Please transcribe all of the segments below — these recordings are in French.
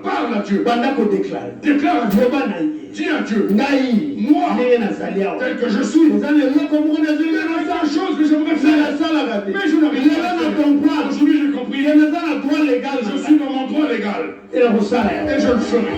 Parle à Dieu. Déclare à Dieu. Dis à Dieu. Moi, tel que je suis, il y a quelque chose que j'aimerais faire. Mais je n'arrive pas à faire. Aujourd'hui, j'ai compris. Je suis dans mon droit légal. Et je le ferai.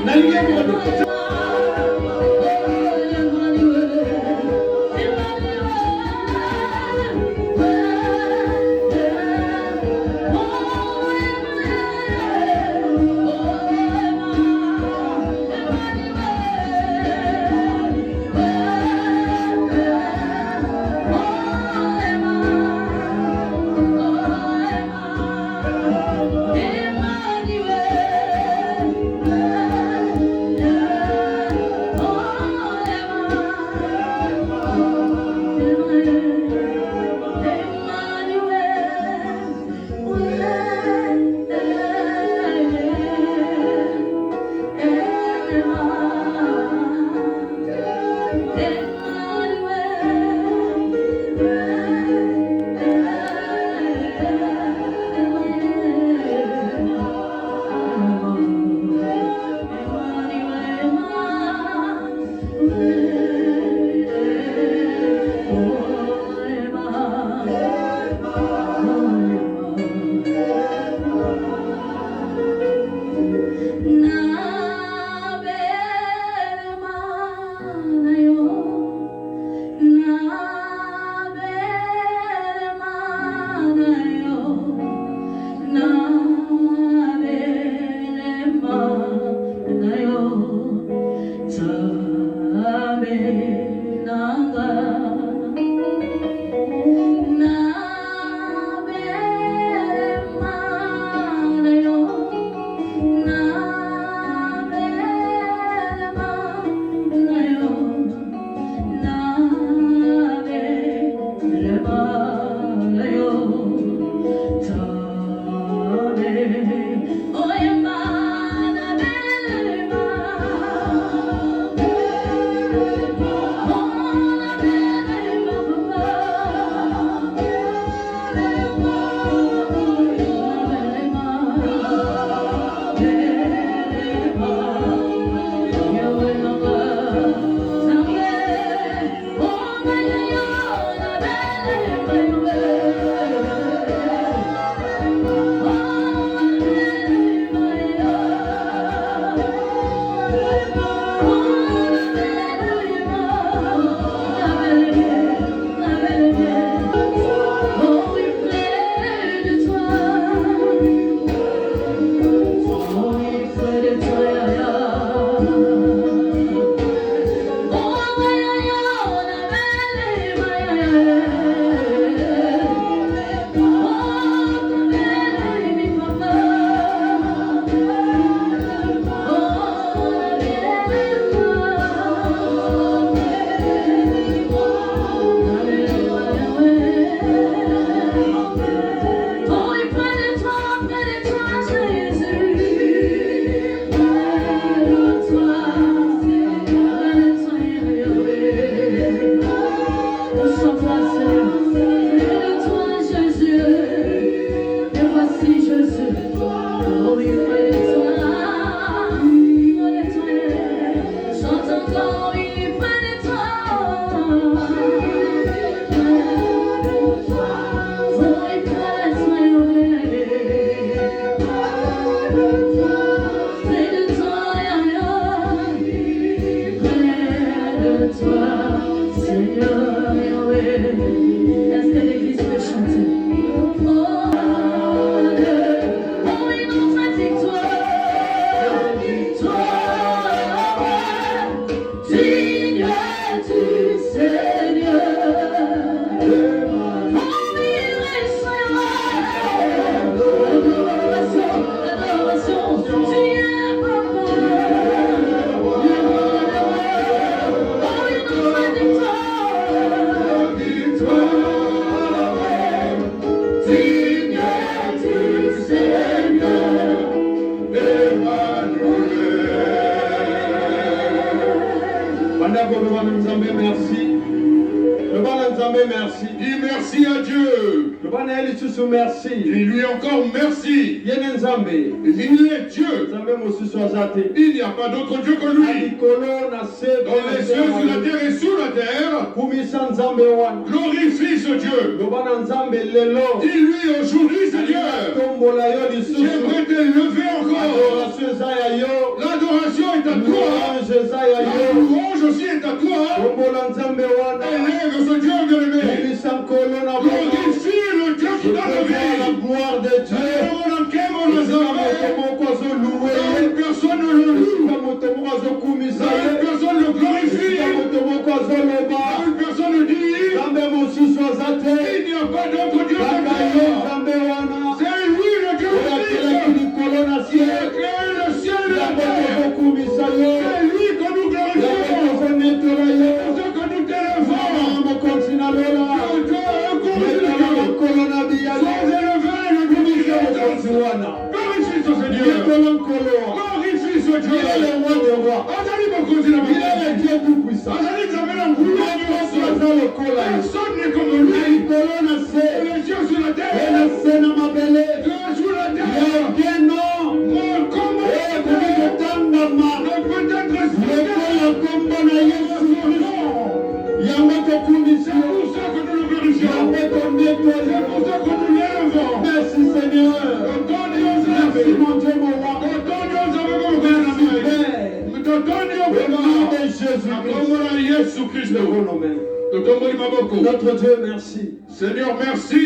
Merci. Dis merci à Dieu. merci. Il lui encore merci. Il est Dieu. Il n'y a pas d'autre Dieu que lui. Dans les cieux, sur la terre et sous la terre. Glorifie ce Dieu. Dis-lui aujourd'hui, Seigneur, j'aimerais t'élever encore. L'adoration est à toi. La louange aussi est à toi. Élève ce Dieu bien-aimé. Glorifie le Dieu qui donne la vie. La gloire de Dieu. Personne ne le loue. Personne ne le glorifie. Personne ne dit. Il n'y a pas d'autre Dieu que toi. C'est lui le Dieu qui a créé le ciel et la terre. C'est lui que nous glorifions. C'est ce que nous t'élevons. Sois élevé le glorifié. Glorifie ce Seigneur. Glorifie ce Dieu. Azali Mokozi la Il est Dieu tout-puissant. Azali Zabela Mouloua. Personne n'est comme lui. Les dieux sur la terre. Dieu sur la terre. Mon combat ne peut être expliqué. C'est pour ça que nous le glorifions. C'est pour ça que nous l'élevons. Merci Seigneur. Merci mon Dieu, mon roi. Notre Dieu, merci. Seigneur, merci.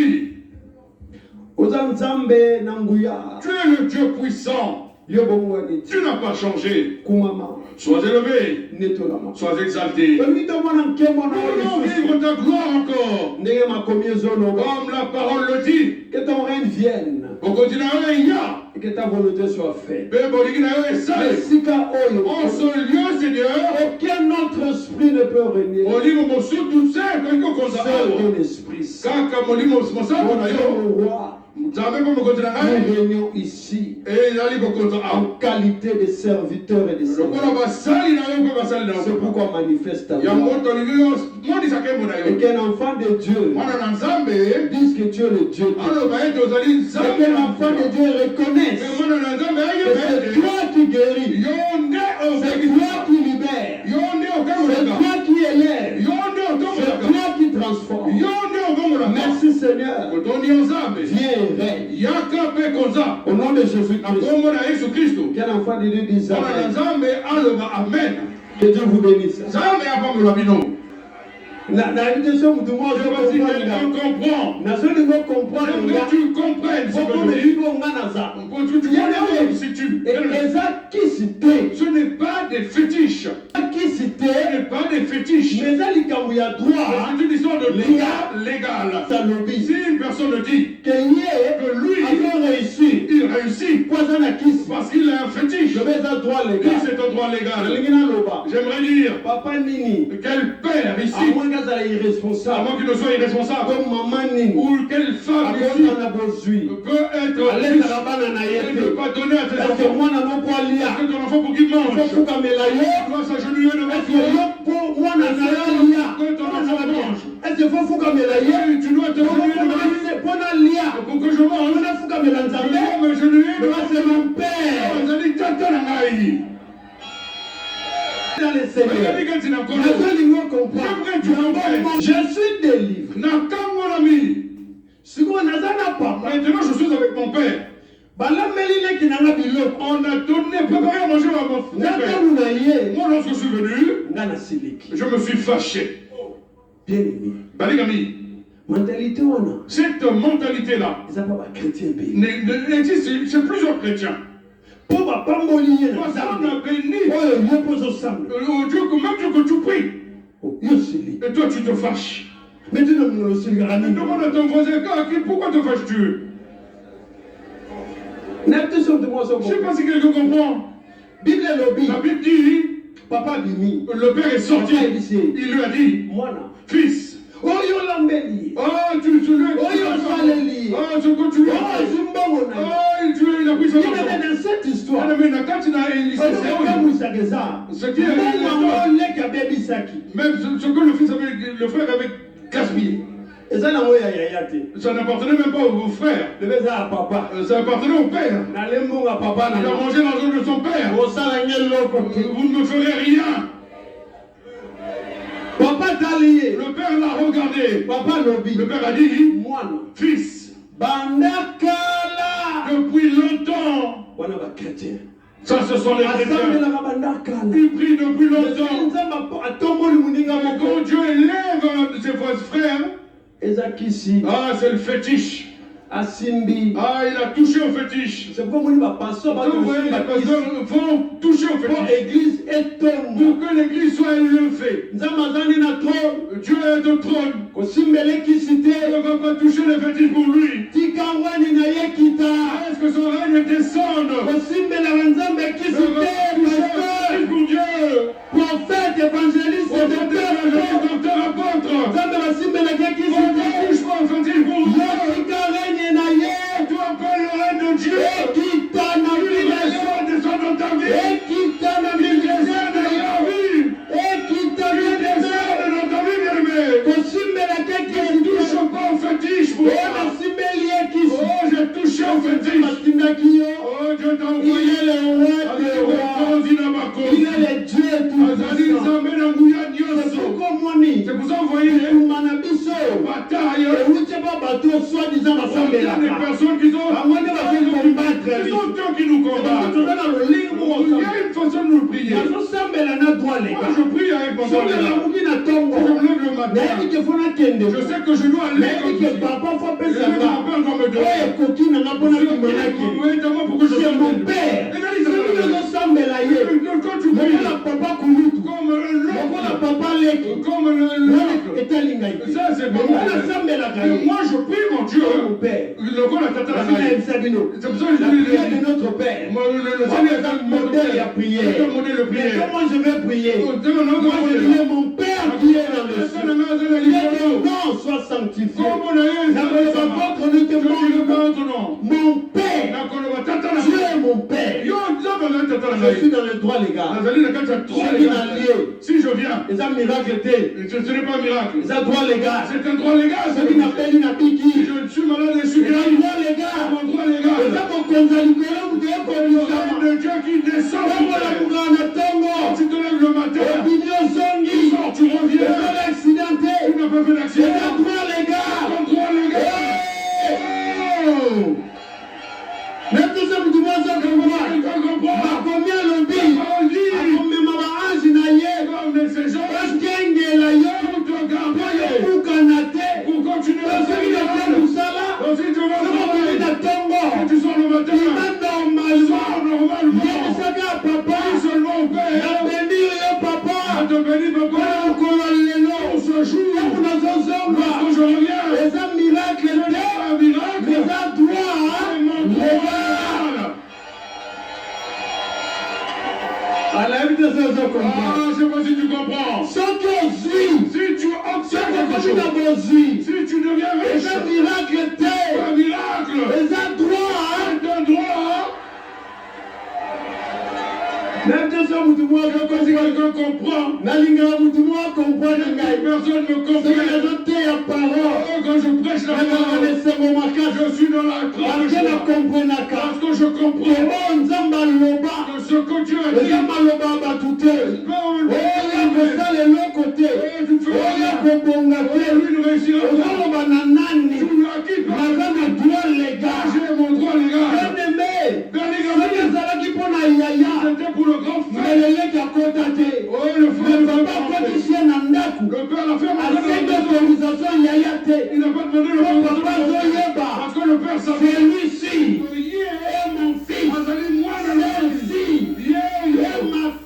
Tu es le Dieu puissant. Tu n'as pas changé. Sois élevé. Sois exalté. Nous voulons vivre ta gloire encore. Comme la parole le dit. Que ton règne vienne. Et que ta volonté soit faite. En ce lieu, Seigneur, aucun autre esprit ne peut régner. Seul ton esprit. Mon roi. Nous réunions ici en qualité de serviteurs et de serviteurs. C'est pourquoi manifeste ta gloire. Et qu'un enfant de Dieu dise que tu es le Dieu. Et qu'un enfant de Dieu reconnaisse que c'est toi qui guéris. C'est toi qui libères. C'est toi qui élèves. C'est toi qui transforme. Merci Seigneur. Viens et règne. Au nom de Jésus-Christ. Quel enfant de Dieu dit Amen. Que Dieu vous bénisse. Tu comprennes ce que je dis. Ce n'est pas des fétiches. Ce n'est pas des fétiches. Mais c'est une histoire de droit légal. Si une personne dit que lui il réussit parce qu'il a un fétiche, c'est un droit légal. J'aimerais dire, Papa Nini, quel père ici, à moins qu'il ne soit irresponsable, comme maman Nini, ou quelle femme ici peut être et ne pas donner à ses enfants. Parce que ton enfant pour qu'il mange, il doit s'agenouiller devant toi. Que ton enfant mange. Tu dois t'agenouiller devant lui. Pour que je mange, je dois m'agenouiller devant mon père. Dans le Seigneur. Je suis délivré. Maintenant je suis avec mon père. On a préparé à manger à mon père. Moi lorsque je suis venu, je me suis fâché. Baligami. Cette mentalité-là n'existe chez plusieurs chrétiens. Parce qu'on a béni au Dieu que tu pries. Et toi tu te fâches. Demande à ton voisin, pourquoi te fâches-tu? Je ne sais pas si quelqu'un comprend. La Bible dit, le père est sorti, il lui a dit, fils, tu es ce que tu il a pris son enfant. Dans cette histoire, même ce que le frère avait gaspillé. eza na ngoya yaya te. Ça n'appartenait même pas au frère. Leveza papa. Ça appartenait au père. Na lembonga papa na. Il a mangé l'argent de son père. Osala ngelo ko. Vous ne me ferez rien. Papa talié. Le père l'a regardé. Papa lobi. Le père a dit, moi, fils, bandakala. depuis longtemps, Wana ba chrétien. ça ce sont les chrétiens. Il prie depuis longtemps. Quand Dieu élève ses frères, ah, c'est le fétiche. Ah, il a touché au fétiche. C'est pourquoi les pasteurs vont toucher au fétiche. Pour que l'église soit élevée. Dieu est au trône. On ne va pas toucher le fétiche pour lui. Est-ce que son règne descende? On ne va pour Dieu. Prophète, évangéliste, docteur, apôtre. On ne touche pas au fétiche pour Dieu. Tu appelles le règne de Dieu. Il descend dans ta vie. Il descend dans ta vie. Il descend dans ta vie, bien-aimé. Ne touche pas au fétiche pour moi. Oh, j'ai touché au fétiche. Oh, Dieu t'a envoyé. Il est le roi des rois. Il est le Dieu tout-puissant. C'est pour ça que vous voyez bataille. Il y a des personnes qui sont qui nous combattent. Il y a une façon de nous prier. Moi, je prie avec mon Dieu. Je me lève le matin. Je sais que je dois aller comme ça. Je sais que mon père doit me donner. C'est mon père. Quand tu pries, comme un l'oncle. Ça, c'est pas moi. Moi, je prie mon Dieu. C'est pour ça que je dis notre Père. Le modèle à prier. Mais comment je vais prier? Moi, je dis mon Père qui est dans le ciel. Ton nom soit sanctifié. Mon Père. Dieu est mon Père. Je suis dans le droit légal. Si je viens, c'est un miracle. ce n'est pas un miracle. C'est un droit légal. C'est un droit légal. Ce qui m'appelle une abiki. Je suis malade et je suis guéri. C'est un droit légal. Mon droit légal. C'est ça mon consalicolo. Vous devez connaître de Dieu qui descend. Tu te lèves le matin. Tu sors, tu reviens. Tu n'as pas fait d'accident. C'est un droit légal. C'est un droit légal. Même tout ça, vous devez comprendre. Combien le dit? Pour continuer à faire tu sors le matin. Normalement. Seulement au Père. Papa. Te bénis, papa. Pour ce jour. Lorsque je reviens. C'est un miracle. C'est un miracle. C'est un droit. C'est mon droit. À la vie de ce je sais pas si tu comprends. Si tu observes quelque chose. Si tu deviens riche. C'est un miracle. Un miracle. C'est un droit. C'est un droit. Même si quelqu'un comprend, personne ne comprend. Quand je prêche la parole, je suis dans la grâce. Parce que je comprends que ce que Dieu a dit, lui ne réussira pas. J'ai mon droit légal. C'était pour le grand frère. Oh, le frère, le père l'a fait. Il n'a pas demandé le père. Parce que le père savait. C'est lui-ci. Et mon fils. Ma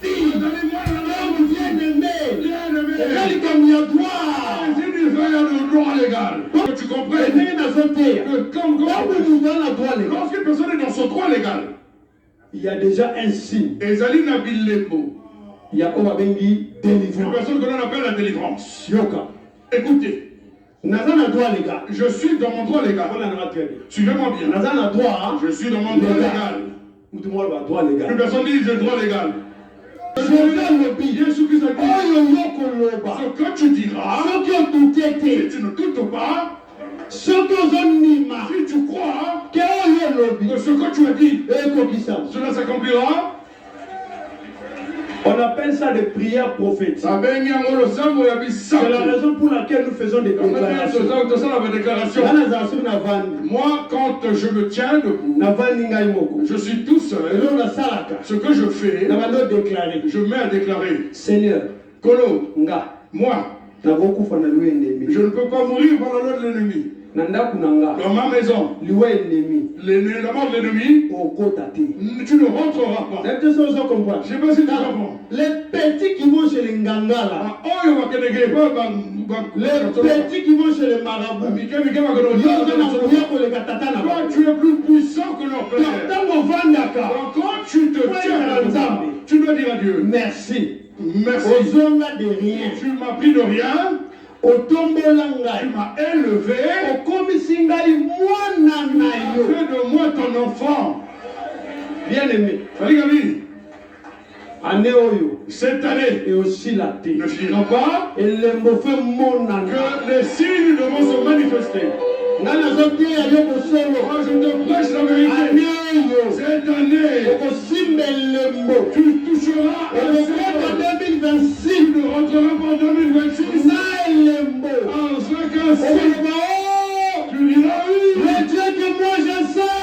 fille. Comme il y a droit. Le droit légal. Tu comprends? Lorsqu'une personne est dans son droit légal, il y a déjà un signe. Il y a une personne que l'on appelle la délivrance. Écoutez. Je suis dans mon droit légal. Suivez-moi bien. Je suis dans mon droit légal. Une personne dit j'ai le droit légal. Je Jésus Christ a dit, ce que tu diras, si tu ne doutes pas, si tu crois que ce que tu as dit, cela s'accomplira. On appelle ça des prières prophétiques. C'est la raison pour laquelle nous faisons des déclarations. Moi, quand je me tiens debout, je suis tout seul. Ce que je fais, je mets à déclarer. Seigneur, moi, je ne peux pas mourir par la loi de l'ennemi. Dans ma maison, la mort de l'ennemi, tu ne rentreras pas. Je ne sais pas si tu comprends. Les petits qui vont chez les ngangala, les petits qui vont chez les marabouts, toi, tu es plus puissant que leur père. Quand tu te tiens, tu dois dire à Dieu, merci. Merci. De rien. Tu m'as pris de rien. Tu m'as élevé. Tu as fait de moi ton enfant. Bien aimé. Cette année et aussi la terre ne finira pas. Et les mauvais mondes que les signes devront se manifester. Moi je te prêche la vérité. Cette année, tu toucheras à 2026. Tu ne rentreras pas en 2026. En 56. Tu diras oui. Le Dieu que moi je sais.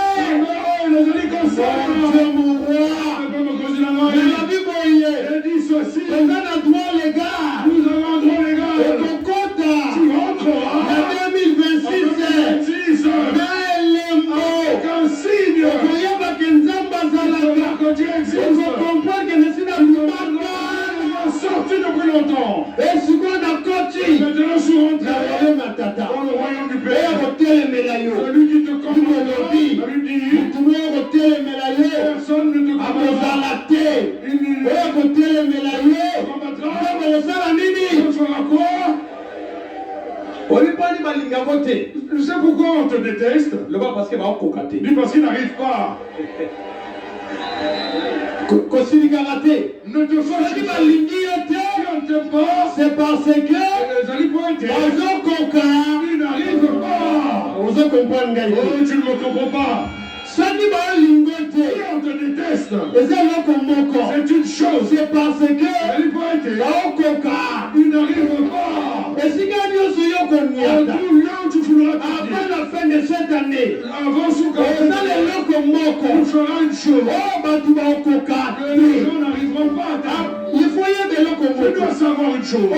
Les amis comme ça. Dieu mon roi. Il dit ceci. Nous avons un droit légal. Nous avons un droit légal. Et ton compte, tu rentreras. En 2026. Avec un signe. Que Dieu existe. On comprend que nous sommes sorti depuis longtemps. Et ce qu'on a coaché. Maintenant, je suis rentré dans le royaume du Père. Celui qui te comprend. La Bible dit, personne ne te comprendra. Il ne fera quoi? Je sais pourquoi on te déteste. Parce qu'il n'arrive pas. Ne te fâche pas. C'est parce que il n'arrive pas. Oh, tu ne me comprends pas. Si on te déteste, c'est une chose. C'est parce que il n'arrive pas. Tu feras après la fin de cette année, avant ce qu'on fera une chose. Que les gens n'arriveront pas à t'atteindre. Il faut y aller Tu dois savoir une chose.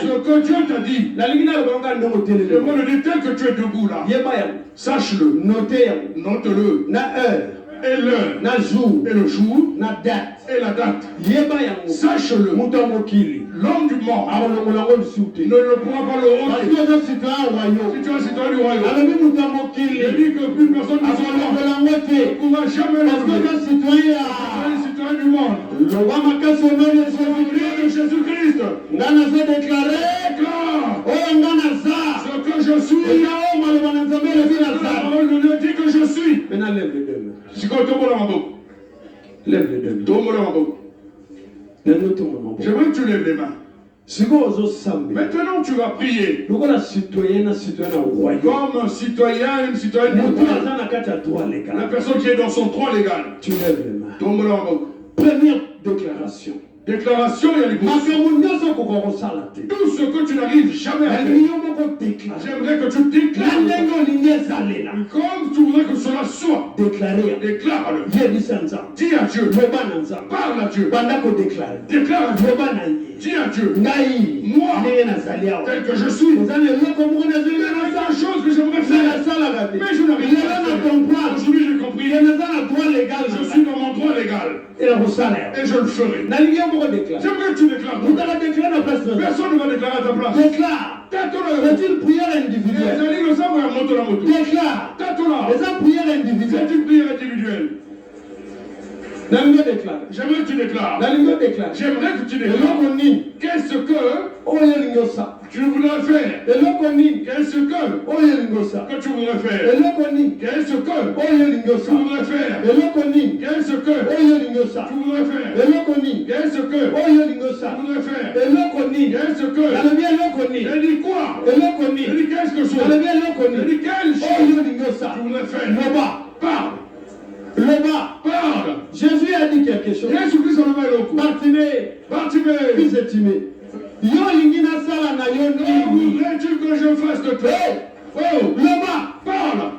Ce que Dieu t'a dit. Le monde dit tel que tu es debout là. Sache-le. Note-le. Et l'heure. Et le jour. Et la date. Sache-le. L'homme du monde ne le pourra pas le rendre. Si tu es un citoyen du royaume, il dit que plus personne ne pourra jamais le rendre. Tu es un citoyen du monde. Le Jésus-Christ. Ce que je suis. La parole de Dieu dit que je suis. Maintenant, lève les deux mains. Lève les deux mains. J'aimerais que tu lèves les mains. Maintenant, tu vas prier. Comme un citoyen, une citoyenne. La personne qui est dans son droit légal. Tu lèves les mains. Première déclaration. Déclaration, il y a les tout ce que tu n'arrives jamais à faire. J'aimerais que tu déclares. Comme tu voudrais que cela soit. Déclare-le. Dis à Dieu. Parle à Dieu. Déclare à Dieu. Dis à Dieu. Moi, tel que je suis. Il y a une chose que j'aimerais faire. Mais je n'arrive pas à faire. Aujourd'hui, j'ai compris. Je suis dans mon droit légal. Et je le ferai. J'aimerais que tu déclares. Personne ne va déclarer à ta place. C'est une prière individuelle. Déclare. C'est une prière individuelle. C'est une prière individuelle. J'aimerais que tu déclares. J'aimerais que tu déclares. Qu'est-ce que tu voudrais faire? Qu'est-ce que tu voudrais faire? Qu'est-ce que tu voudrais faire? Qu'est-ce que tu voudrais faire? Qu'est-ce que tu voudrais faire? Qu'est-ce que j'ai dit quoi? J'ai dit quelque chose. J'ai dit quelle chose tu voudrais faire? Parle. Parle. Jésus a dit quelque chose. Bartimée, fils de Timée. Voudrais-tu que je fasse de toi? Parle.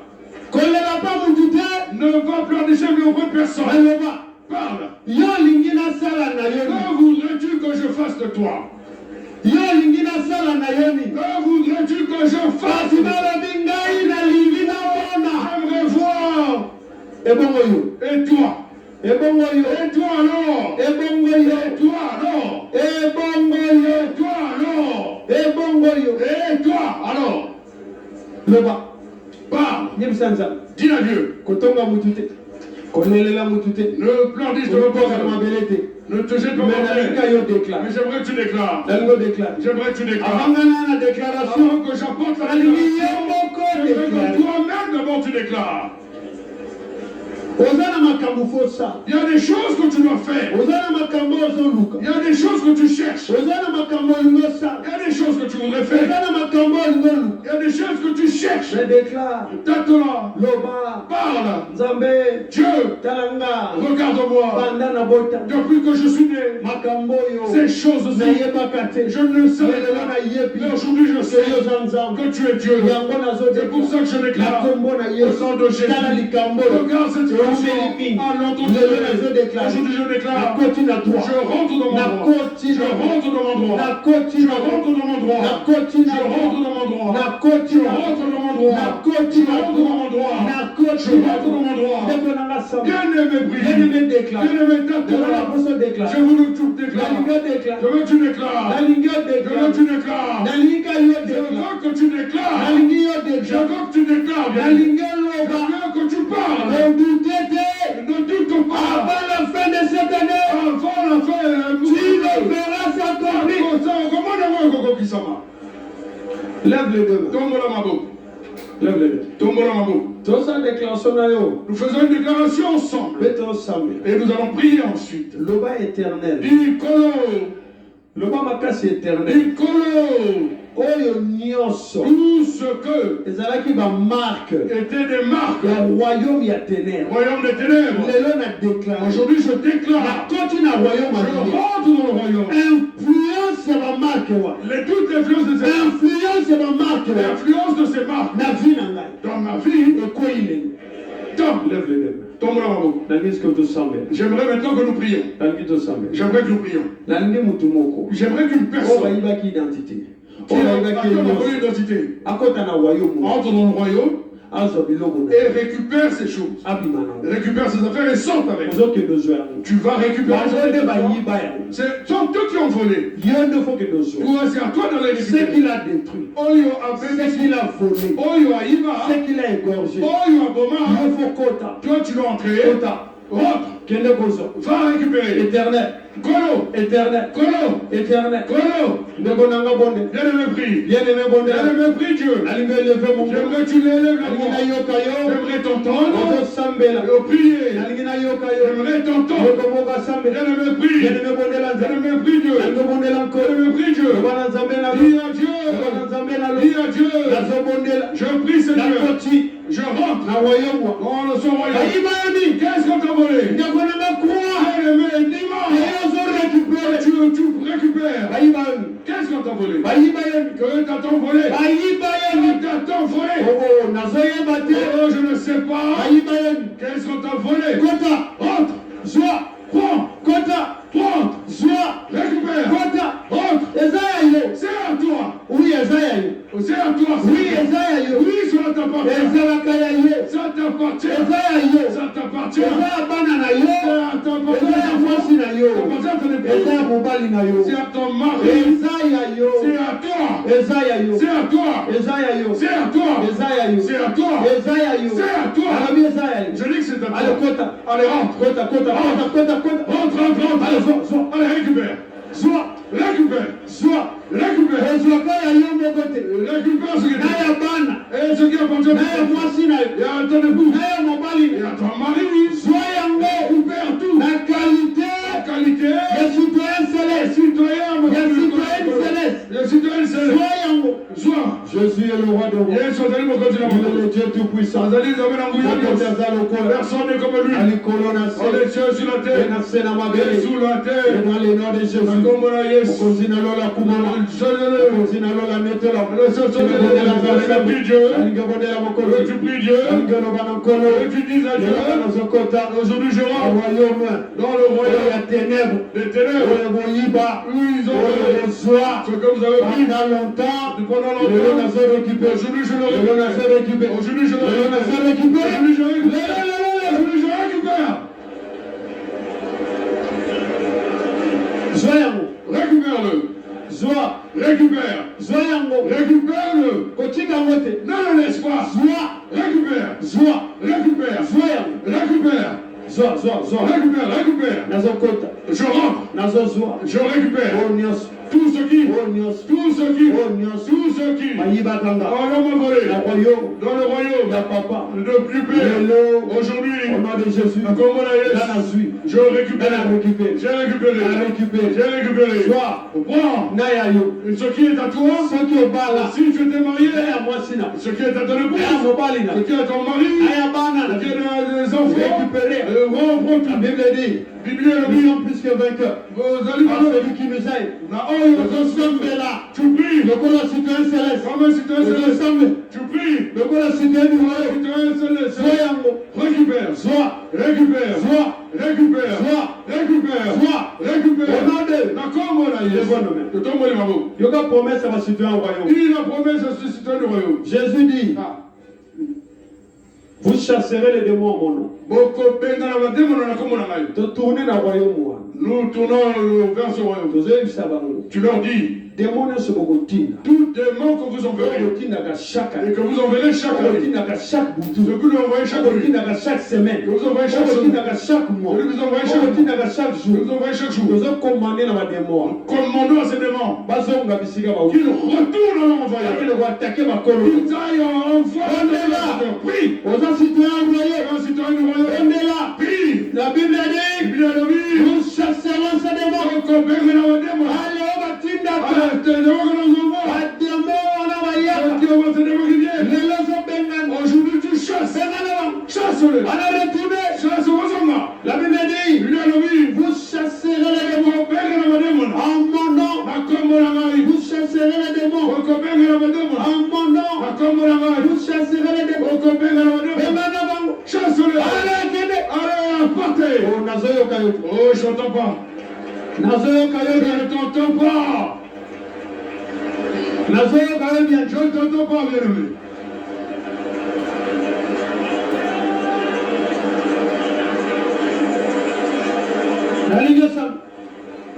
Ne va pleurnicher auprès de personne. Parle. Que voudrais-tu que je fasse de toi? Que voudrais-tu que je fasse? J'aimerais voir. Et toi? Et toi alors? Et toi alors? Et toi alors? Parle. Dis à Dieu. Ne pleurniche de ne te jette pas ma main. Mais j'aimerais que tu déclares. J'aimerais que tu déclares. Avant que j'apporte la déclaration, je veux que toi-même d'abord tu déclares. Il y a des choses que tu dois faire. Il y a des choses que tu cherches. Il y a des choses que tu voudrais faire. Il y a des choses que tu cherches. Tâte-là. Parle. Dieu. Regarde-moi. Depuis que je suis né, ces choses-ci, je ne le savais pas. Mais aujourd'hui, je sais que tu es Dieu. C'est pour ça que je déclare au nom de Jésus. Regarde cette situation. Aujourd'hui, je déclare. Je rentre dans mon droit. Je rentre dans mon droit. Je rentre dans mon droit. Je rentre dans mon droit. Je rentre dans mon droit. Je rentre dans mon droit. Je rentre dans mon droit. Bien-aimé, prie. Bien-aimé, déclare. Je veux que tu déclares. Je veux que tu déclares. Je veux que tu déclares. Je veux que tu déclares. Je veux que tu déclares. Je veux que tu parles. Ne doute pas. Avant la fin de cette année, Avant la fin, tu le verras s'accomplir. Lève les deux mains. Lève les deux. Nous faisons une déclaration ensemble. Et nous allons prier ensuite. Loba éternel. Loba makasi éternel. Oyo nyonso. Tout ce que ezalaki ba marque était des marques. Le royaume ya ténèbres. Royaume des ténèbres. Aujourd'hui je déclare. Je rentre dans le royaume. Influence ya ba marque wa. Toute l'influence de ces marques. Influence ya ba marque. L'influence de ces marques. Na vie na ngai. Dans ma vie. Ekoile. Tom. Lève les deux. Tombe la main. J'aimerais maintenant que nous prions. J'aimerais que nous prions. J'aimerais qu'une personne qui a une identité entre dans le royaume et récupère ces choses. Récupère ses affaires et sort avec. Tu vas récupérer ce sont eux qui ont volé. C'est à toi de les récupérer. Ce qu'il a détruit, ce qu'il a volé, ce qu'il a égorgé, toi tu dois entrer. Rentre. Va récupérer. Éternel. Kolo. Éternel. Kolo. Éternel. Kolo. Bien-aimé prie. Bien-aimé Prie Dieu. J'aimerais que tu l'élèves la voix. J'aimerais t'entendre. Prier. J'aimerais t'entendre. Bien-aimé prie. Prie Dieu. Prie Dieu. Dis à Dieu. Je prie Seigneur. Je rentre dans son royaume. Qu'est-ce qu'on t'a volé? Tu récupères. Qu'est-ce qu'on t'a volé? Que t'as-t-on volé? Je ne sais pas. Qu'est-ce qu'on t'a volé? Rentre. Prends. Récupère. Rentre. C'est à toi. Oui, C'est à toi. Oui, cela t'appartient. Ça t'appartient. Ça t'appartient. mwasi na yo. appartient à ton épouse. Eza ya mobali na yo. C'est à ton mari. Eza ya yo. C'est à toi. Eza ya yo. C'est à toi. Eza ya yo. C'est à toi. Eza ya yo. C'est à toi. Eza ya yo. C'est à toi. Arabi eza ya yo. Je dis que c'est à toi. Allez, kota. Allez, rentre. Kota. Rentre. Allez, zo. Allez, récupère. Zoa. Récupère. Zoa. Récupère. Ezoka ya yo mokote. Récupère ce que tu Na ya bana. Et ce qui appartient Na ya mwasi na yo. et à ton époux. Na ya mobali. Et à ton mari. Zoa yango. Récupère tout. Na qualité. La qualité. Ya citoyen céleste. Citoyen. Ya citoyen céleste. Les citoyens célestes. Zoa yango. Sois. Jésus est le roi de rois. Yesu azali mokonzi na Il est mokonzi. le Dieu tout-puissant. Azali nzambe na nguya Mokonzi nyonso. aza lokola. Personne n'est comme lui. Alikolo na Dans les se. cieux sur la terre. Na se na Et mabele. sous la Et terre. dans le nom de Jésus. Na kombo na Yesu. Mokonzi na lola kumala. Mokonzi na lola netela. Prie Dieu. Alingabondela mokolo. Tu pries Dieu. Alingaloba na nkolo. Et tu dis à Dieu. Nazokota. Aujourd'hui je rentre Royaume. dans le Oyo royaume ya ténèbres. des ténèbres. Oyo boyiba. Où ils ont Oyo fait bozwa. ce que vous avez pris Pendant longtemps. pendant Lelo longtemps. nazo récupérer. Aujourd'hui je le Lelo nazo récupère. récupérer. Aujourd'hui je le Lelo nazo récupère. récupérer. Aujourd'hui je récupère. Lelo. Aujourd'hui je récupère. Zoa yango. Récupère-le. Zoa. Récupère. Zoa yango. Récupère-le. Kotika yango te. Ne le laisse pas. Zoa. Récupère. Zoa. Récupère. Zoa yango. Récupère. Zoa. Récupère. Nazokota. Je rentre. Nazozoa. Je récupère. Oh nyonso. Tout ce qui. Oh nyonso. Tout ce qui. Oh nyonso. Tout ce qui. Mayibaka nga. On m'a volé. Na royaume. Dans le royaume. Ya papa. De plus près. Lelo. Aujourd'hui. Au nom de Jésus. À Kombo na Yesu. Là nazwi. Je Là récupère. na récupérer. J'ai récupéré. Na récupérer. J'ai récupéré. Zoa. Prends. Na ya yo. Ce qui est à toi. Soki obala. Si tu t'es marié. Na ya mwasi na. Ce qui est à ton Na ya épouse. mobali na. Ce qui est à ton mari. Na ya bana Ce na. qui est à des enfants. Récupérer. Reprends La tout. Bible dit. Bible Nous dit. sommes plus que vainqueurs. Vous allez Par voir. celui qui nous aime. Na oyo. Nous sommes là. Tu pries. Lokola citoyen céleste. Comme un citoyen Nous céleste. sommes Tu pries. lokola citoyen du royaume. Citoyen céleste. Zoa yango. Récupère. Zoa. Récupère. Zoa. Récupère. Zoa. Récupère. Zoa. Récupère. Au nom de. D'accord, moi là, Je vois nommé. Je tombe les mabou. Yoga promesse à ma citoyen au royaume. Il a promis à ce citoyen du royaume. Jésus dit, Ah. vous chasserez les démons en mon nom. Boko benga na bademo na kombo na ngai. De tourner dans le royaume. Nous tournons vers ce royaume. Vous avez vu ça, Bango. Tu leur dis, Démons ne se bogotina. tout démon que vous enverrez Bogotina à chaque et année. que vous enverrez chaque année, Bogotina à chaque ce boutou. que vous envoyez chaque année, Bogotina à chaque semaine. que vous envoyez chaque Bogotina semaine, à chaque mois. que vous envoyez chaque mois, Bogotina à chaque que jour. vous envoyez chaque jour. Nous avons commandé dans la démon. Commandons à ces démons Bazonga bisika ba. qu'ils retournent à leur envoyeur. Ils vont attaquer ma colonne. Qu'ils aillent en envoyer leur prie. Aux citoyens royaux. Un citoyen du royaume, On est là. prie. La Bible dit, Bien le vie. nous chasserons ces démons. Boko benga na bademo. Allez, on va t'indater. Allez, t'es démon que nous envoie. Aujourd'hui tu chasses. Chasse-les. Chasse-les. La Bible dit, Il a le vie. vous chasserez les démons en mon nom. Vous chasserez les démons en mon nom. Vous chasserez les démons. Chasse-les. Allez, partez. Oh, nazoyo kayo. Oh, je n'entends pas. Nazoyo kayo. Je ne t'entends pas. Nazoyo kayo bien. Je ne t'entends pas, bien-aimé. Naliga sam.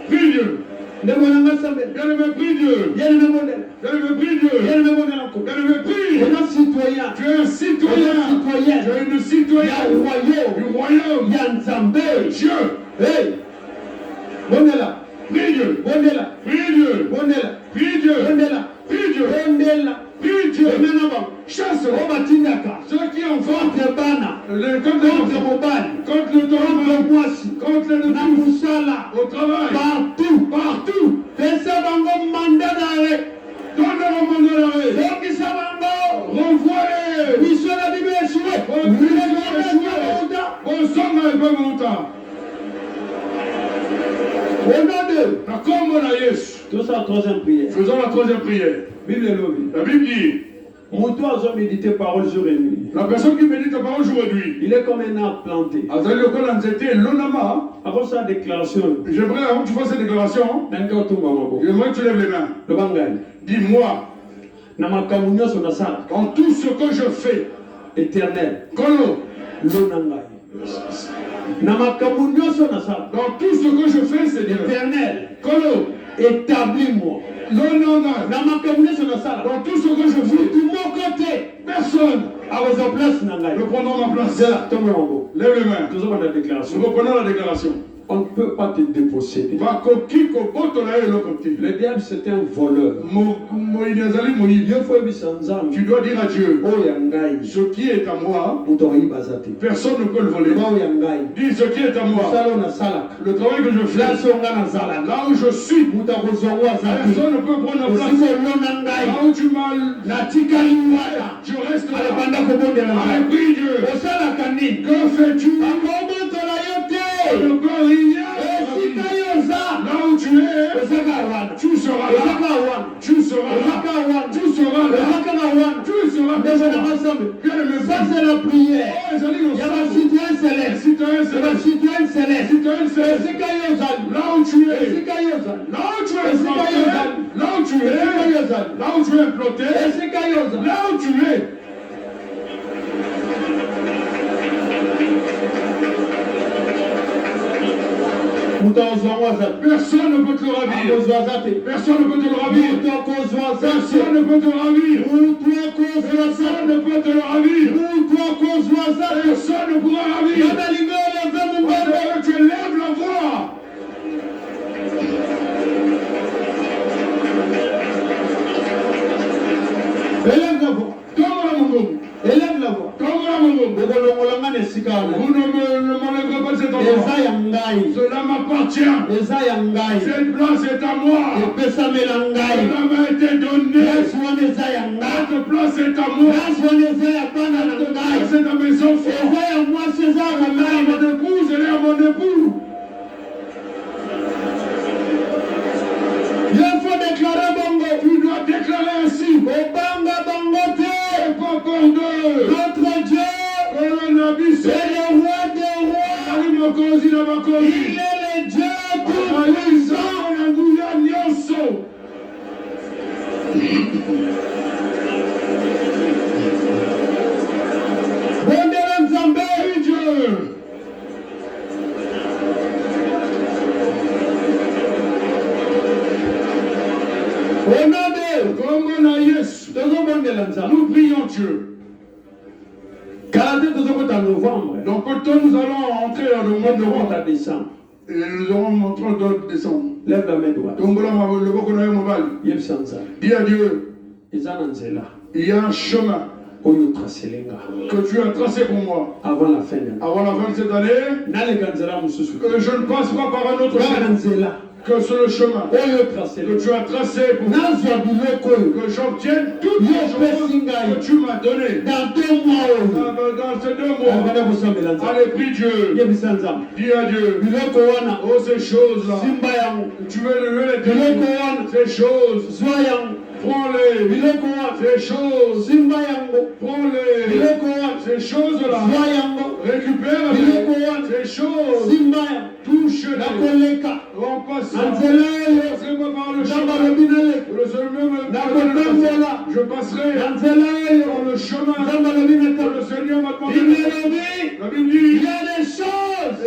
Prie Dieu. Ndemonanga sambe. Bien-aimé, prie Dieu. Yele me modèle. Bien-aimé, prie Dieu. Yele me modèle encore. Bien-aimé, prie. On est citoyen. Tu es un citoyen. Citoyen. Tu es une Il y a citoyenne le royaume. du royaume. Il y a Nzambé. Dieu. Hey. Bondela. Prie Dieu. Bondela. Prie Dieu. Bondela. Prie Dieu. Bondela. Prie Dieu. Bondela. Prie Dieu. Emenaba. Chasse Obatindaka. ceux qui en font Contre bana. contre Contre mobali. contre le Contre travail, mwasi. contre le Na musala. au travail, Partout. partout. Pesa bango mandat d'arrêt. Donne-leur un mandat d'arrêt. Soki sa bango. Renvoie-les. Mission la Bible est échouée. Bonsomme et pas montant. Au nom de. La combo na Yesu. Tout ça en troisième prière. Faisons la troisième prière. Bible est lobby. La Bible dit, Mon toit a médité parole jour et nuit. la personne qui médite la parole aujourd'hui, Il est comme un arbre planté. Azali Okola Nzete, l'onama. Avant sa déclaration, J'aimerais, avant que tu fasses cette déclaration, j'aimerais j'aimerais que tu lèves les mains. le bangal. Dis-moi, Namakamunya sonasara. en tout ce que je fais, Éternel. Kolo, L'onangai. Dans tout ce que je fais, Seigneur. Éternel, Kolo. établis-moi. Non. Dans tout ce que je fais, De mon côté, personne ne ne prendra ma place. Lève les mains. Nous reprenons la déclaration. On ne peut pas te déposséder. Le diable, c'est un voleur. Tu dois dire à Dieu, ce qui est à moi, personne ne peut le voler. Dis ce qui est à moi. Le travail que je fais, là où je suis, personne ne peut prendre la place. Là où tu m'as, je reste là. Allez, prie Dieu. Que fais-tu? Ne peux rien. Là où tu es, tu seras là. Tu seras là. Tu seras là. Tu seras là. Ça, c'est la prière. Il y a la citoyenne céleste. Là où tu es. Là où tu es implanté. Là où tu es. Là où tu es implanté. Là où tu es. Personne ne peut te le ravir. Personne ne peut te le ravir. Personne ne peut te le ravir. Personne ne peut te le ravir. Personne ne pourra ravir. Tu élèves la voix. Élève la voix. Élève la voix. Vous ne m'enlèverez pas de cet endroit. Cela m'appartient. Cette place est à moi. Cela m'a été donné. Cette place est à moi. Cette place est à mes enfants. Elle est à mon épouse, elle est à mon époux. Il faut déclarer bongo. Tu dois déclarer ainsi. Notre Dieu est le roi des rois. Il est le Dieu tout-puissant. Au nom de Yes. Nous prions Dieu. Donc quand nous allons entrer dans le mois de novembre à décembre. Et nous aurons entré dans le décembre. Lève la main droite. Dis à Dieu, il y a un chemin que tu as tracé pour moi. Avant la fin de cette année, que je ne passe pas par un autre chemin. Que c'est le chemin que tu as tracé pour moi, que j'obtienne toutes les choses que tu m'as données dans 2 mois. Dans ces 2 mois. Allez, prie Dieu. Dis à Dieu. Oh, ces choses-là. Tu veux les donner. Ces choses. Prends-les. Ces choses. Prends-les. Ces choses-là. Récupère-les. Ces choses. Touche-les. Passe-moi par le chemin. Je passerai dans le chemin que le Seigneur m'a demandé. La Bible dit, il y a des choses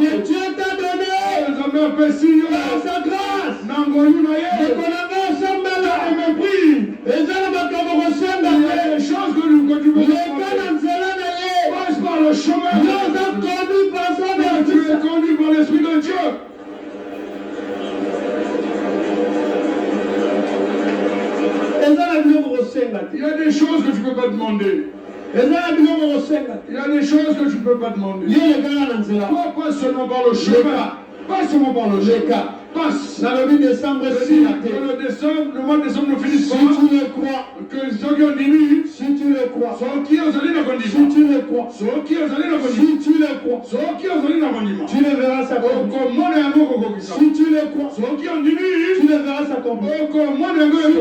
que Dieu t'a données dans sa grâce. Il y a des choses que tu veux passe par le chemin. Tu es conduit par l'Esprit de Dieu. Il y a des choses que tu ne peux pas demander. Il y a des choses que tu ne peux pas demander. Toi, pas seulement par le chemin. Pas seulement par le chemin. Passe. Dans le décembre, le mois de décembre ne finit pas. Si tu le crois, que ceux qui ont diminué, si tu le crois, ceux qui ont allé dans le si tu le crois, ceux qui ont allé dans le si tu le crois, ceux qui ont allé dans le tu le verras s'accomplir. Si tu le crois, ceux qui ont diminué, tu le verras s'accomplir. Si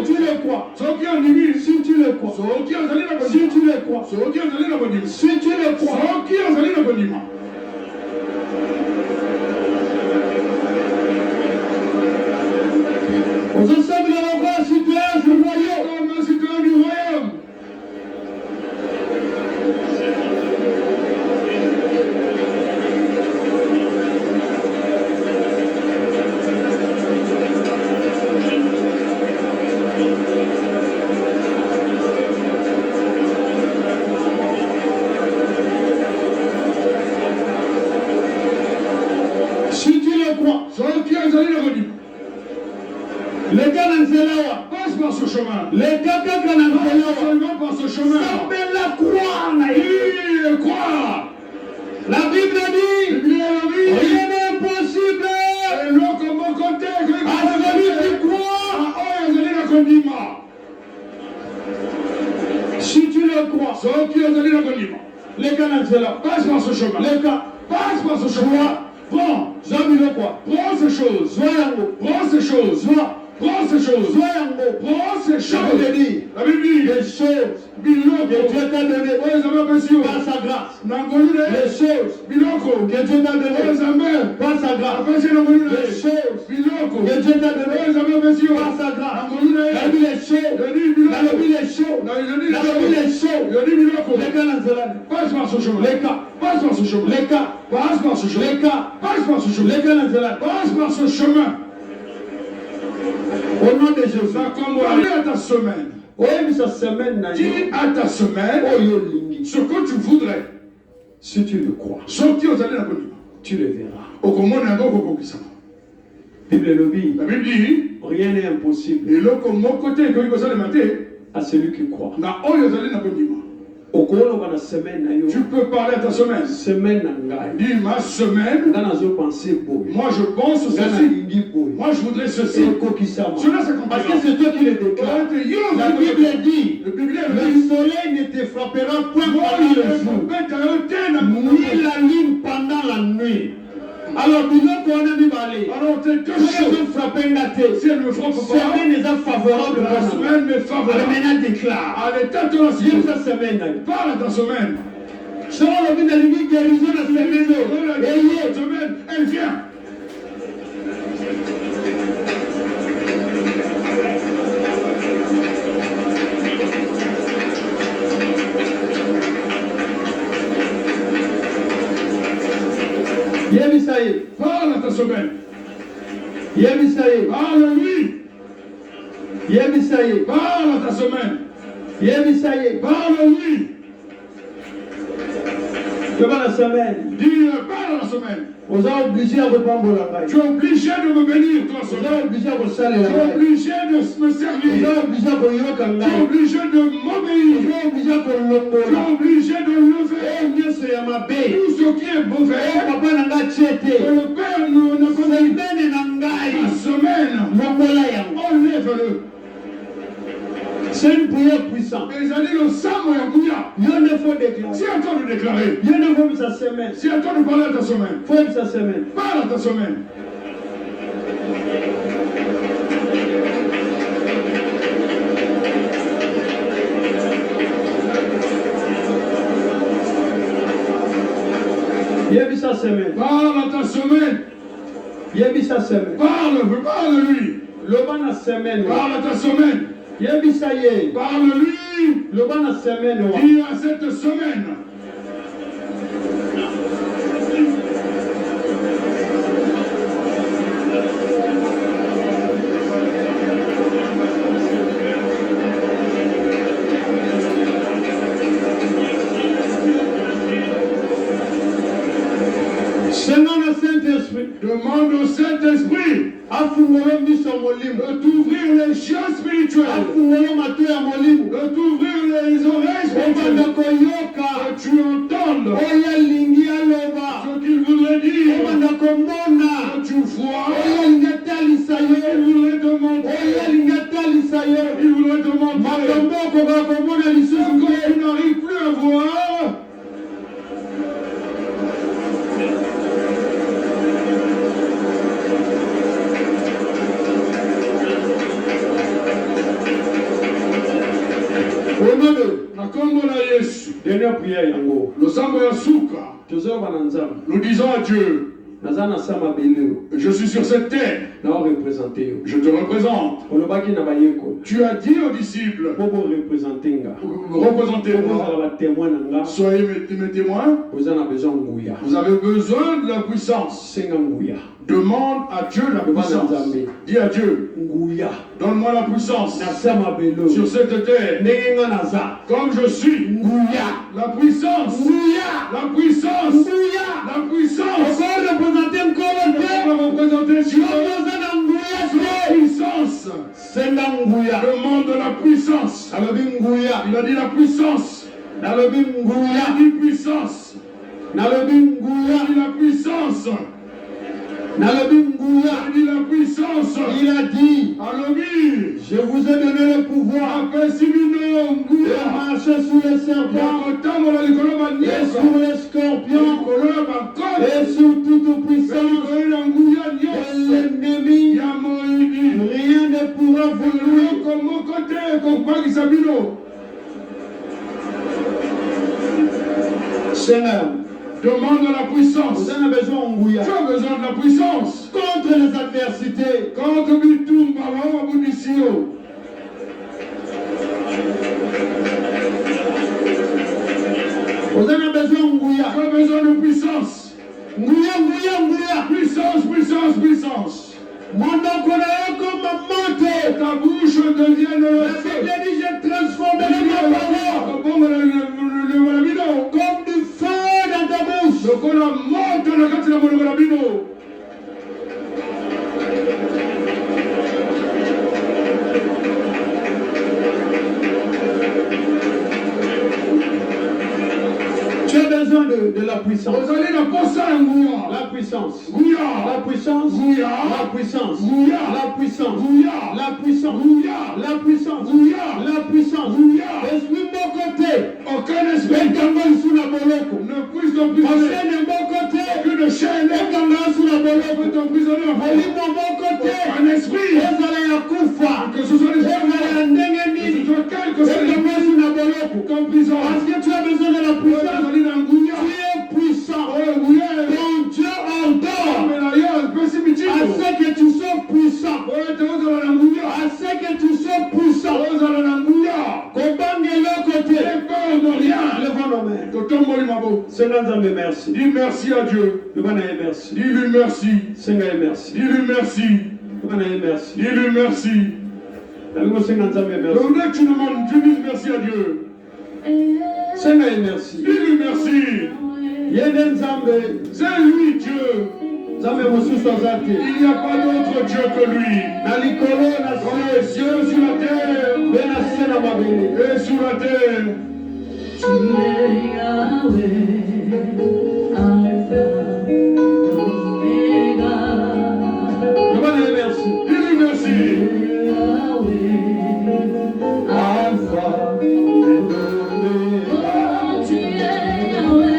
tu le crois, ceux qui ont diminué, si tu le crois, ceux qui ont allé dans le si tu le crois, ceux qui ont allé dans le si tu le crois, ceux qui ont allé dans le aux ensembles de la voix citoyens du royaume, comme un citoyen du royaume. soki ozali na kondima leka na nzela wa passe par ce chemin leka kaka na nzela wa seulement par ce chemin sabela croire na ye et croire la Bible dit rien n'est impossible eloko moko te à celui qui croit oyo ozali na kondima si tu le crois soki ozali na kondima leka na nzela passe par ce chemin leka passe par ce chemin prends zabilo kwa prends ces choses zwa yango prends ces choses prends ces choses zwa yango prends ces la choses Bible dit la Bible dit les choses biloko que Dieu t'a donné oyo nzambe apesi yo par sa grâce na ngolu na ye les choses biloko que Dieu t'a donné oyo nzambe par sa grâce apesi na ngolu na les ye choses biloko que Dieu t'a donné oyo nzambe apesi yo par sa na grâce ngolu na la ye Bible est chaude yodi la biloko Bible est chaude na yodi la Bible est chaude yodi biloko leka na nzela passe par ce chemin leka passe par ce chemin leka passe par ce chemin leka passe par ce chemin leka na nzela passe par ce chemin au nom de Jésus ça comme aller à ta semaine oyebisa semaine na dis yo à ta semaine oyo olingi ce que tu voudrais si tu le crois soki ozali na kondima tu le verras okomona yango okokokisama Bible elobi la Bible dit rien n'est impossible eloko moko te ekoki kosalema te à celui qui croit na oyo ozali na kondima okoloba na semaine na yo tu peux parler à ta semaine semaine na ngai dis ma semaine nga nazopense boye moi je pense nga ceci nalingi boye moi je voudrais ceci ekokisama cela c'est parce que compliqué c'est toi qui le déclares la Bible dit le Bible le soleil ne te frappera point pendant le jour ni la lune pendant la nuit alors biloko wana mibale alors c'est deux choses ezofrappe nga te si elle me frappe pas semaine eza favorable la semaine me favorable maintenant déclare allez tâte la yebisa semaine na yo parle à ta semaine soko lobi nalingi guérison na semaine oyo eye semaine elle vient yebisa ye parle à ta semaine yebisa ye parle-lui yebisa ye parle à ta semaine yebisa ye parle-lui toba na semaine dis parle à la semaine oza obligé ya kopambola ngai tu es obligé de me bénir toi oza semaine obligé ya tu kosalela es ngai obligé de me servir oza obligé ya koyoka tu es ngai obligé de m'obéir oza obligé ya tu es kolongola obligé de lever oyo nyonso ya mabe tout ce qui est mauvais oyo papa na ngai tie que te le Père ne connaît semaine na ngai la semaine longola yango enlève-le c'est une prière puissante et ils dit le sang ya kuya yo ne faut déclarer c'est à toi de déclarer yo ne faut bisa semaine c'est à toi de parler à ta semaine faut bisa semaine parle à ta semaine yebisa semaine parle à ta semaine yebisa semaine parle-lui loba na semaine parle à ta semaine yebisa ye parle-lui loba na semaine wa dis à cette semaine senga na Saint-Esprit demande au Saint-Esprit afungolo miso molimo de t'ouvrir les yeux spirituels afungolo mato ya molimo de t'ouvrir les oreilles obanda spirituelles koyoka que tu entendes oyo alingi aloba ce qu'il voudrait dire obanda komona que tu vois oyo alingi atalisa il yo voudrait te oyo montrer alingi atalisa yo il voudrait te montrer makambo okoka komona ce lisusu que te tu n'arrives plus à voir. au nom de Na kombo na Yesu dernière prière yango losambo ya suka tozoyoba na nzambe nous disons à Dieu naza na sa mabele oyo je suis sur cette terre naorepresente yo je te représente olobaki na bayekoli tu as dit aux disciples mpo borepresente nga représentez-moi bozala batémoin na nga soyez mes témoins oza na besoin nguya vous avez besoin de la puissance senga nguya Demande à Dieu la puissance. Dis à Dieu, donne-moi la puissance sur cette terre. Comme je suis, la puissance, la puissance, la puissance. On va représenter la puissance. Demande la puissance. Il a dit la puissance. Il a dit puissance. Il a dit la puissance. Il a dit la puissance. Il a dit, je vous ai donné le pouvoir de marcher sur les serpents et sur les scorpions et sur toute puissance de l'ennemi. Rien ne pourra vous nuire. Seigneur, demande la puissance. Tu as besoin de la puissance. Contre les adversités. Contre Bitumba, vous avez besoin de puissance. Puissance, puissance, puissance. Ta bouche devient le feu. Je transforme ma parole comme du feu dans ta bouche. Tu as besoin de la puissance. La puissance. La puissance. La puissance. La puissance. La puissance. La puissance. La puissance. Esprit de mon côté. Aucun esprit ne puisse t'emprisonner. De mon côté. Aucune chaîne sous la bolette peut t'emprisonner. De mon côté. Un esprit. Que ce soit les esprit. Que ce soit t'emprisonne. Parce que tu as besoin de la puissance. Tu es puissant. Ton Dieu ordonne à ce que tu sois puissant. À ce que tu sois puissant. Seigneur, merci. Dis merci à Dieu. Merci. Dis-lui merci. Seigneur, merci. Dis-lui merci. Merci. Dis-lui merci. Donc là, tu demandes, tu dis merci à Dieu. Seigneur, merci. Dis-lui merci. C'est lui Dieu. Il n'y a pas d'autre Dieu que lui. Dans les cieux, sur la terre, et sur la terre. Tu es Yahweh, Alpha, Omega. Merci. Dis-lui merci. Yahweh, Alpha, Omega. Tu es Yahweh.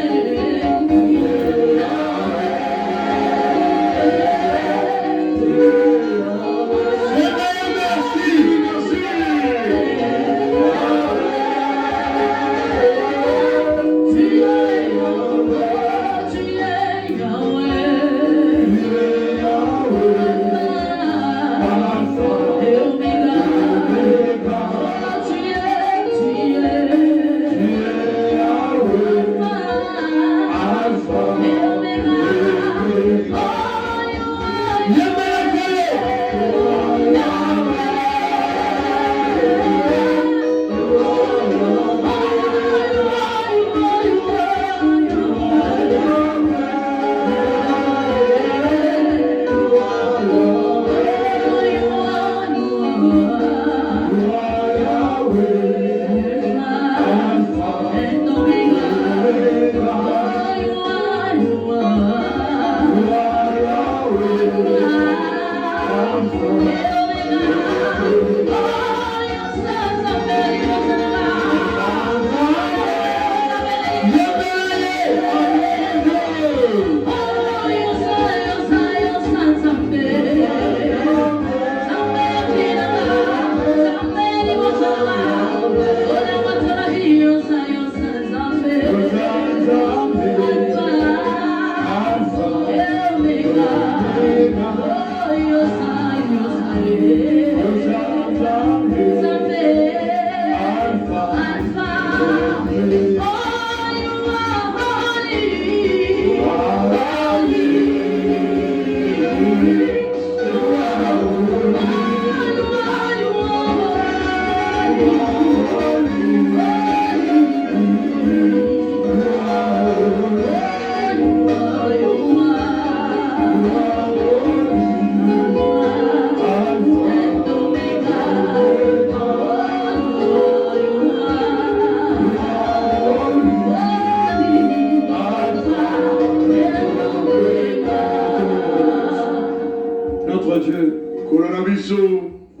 Notre Dieu,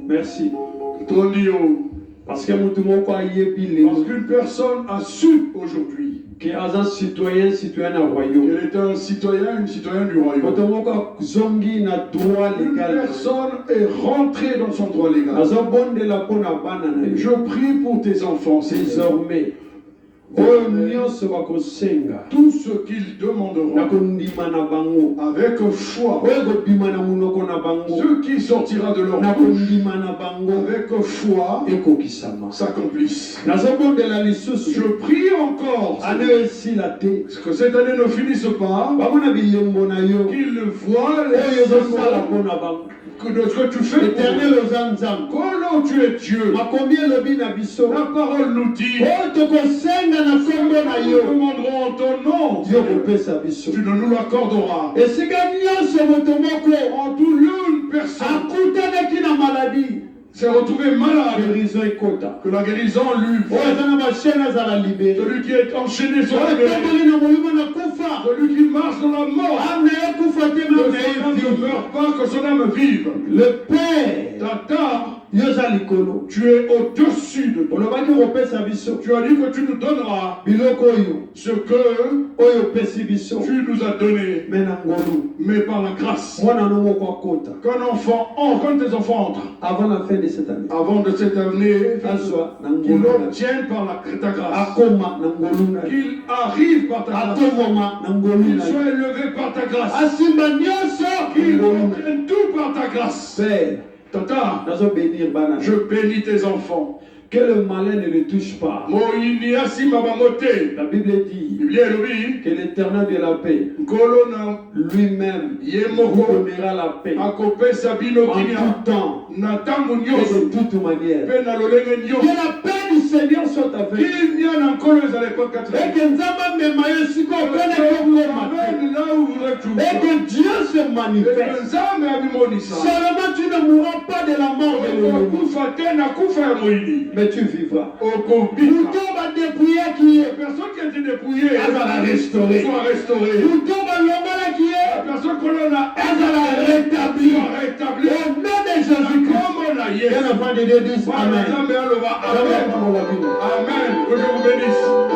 merci. Parce que qu'une personne a su aujourd'hui qu'elle est un citoyen du royaume. qu'elle est un citoyen, une citoyenne du royaume. Une personne est rentrée dans son droit légal. Je prie pour tes enfants, désormais. Tout ce qu'ils demanderont avec foi, ce qui sortira de leur bouche avec foi s'accomplisse. Je prie encore que cette année ne finisse pas, qu'ils voient de ce que tu fais. Éternel aux Comment tu es Dieu. La parole nous dit, nous demanderons en ton nom, tu ne nous l'accorderas. Et si en tout lieu, une personne s'est retrouvé malade, que la guérison lui fait. Celui qui est enchaîné sur la celui qui marche dans la mort, que son âme ne meurt pas, que son âme vive. Le Père, Tata, tu es au-dessus de tout. Tu as dit que tu nous donneras ce que tu nous as donné, mais par la grâce. Quand tes enfants entrent, avant la fin de cette année, qu'ils l'obtiennent par ta grâce, qu'ils arrivent par ta grâce, qu'ils soient élevés par ta grâce, qu'ils obtiennent tout par ta grâce. Tata, je bénis tes enfants. Que le malin ne les touche pas. La Bible dit que l'Éternel de la paix lui-même vous donnera la paix en tout temps et de toute manière. Que la paix du Seigneur soit avec et que Dieu se manifeste. Seulement tu ne mourras pas de la mort de l'ennemi, mais tu vivras. Bouton va dépouiller qui est. La personne qui a été dépouillée, elle va la restaurer. Soit restaurée. Bouton va l'homme qui est. La personne que l'on a, elle va la rétablir. Au nom de Jésus-Christ. Bien enfant de Dieu, dis Amen. Amen. Que je vous bénisse.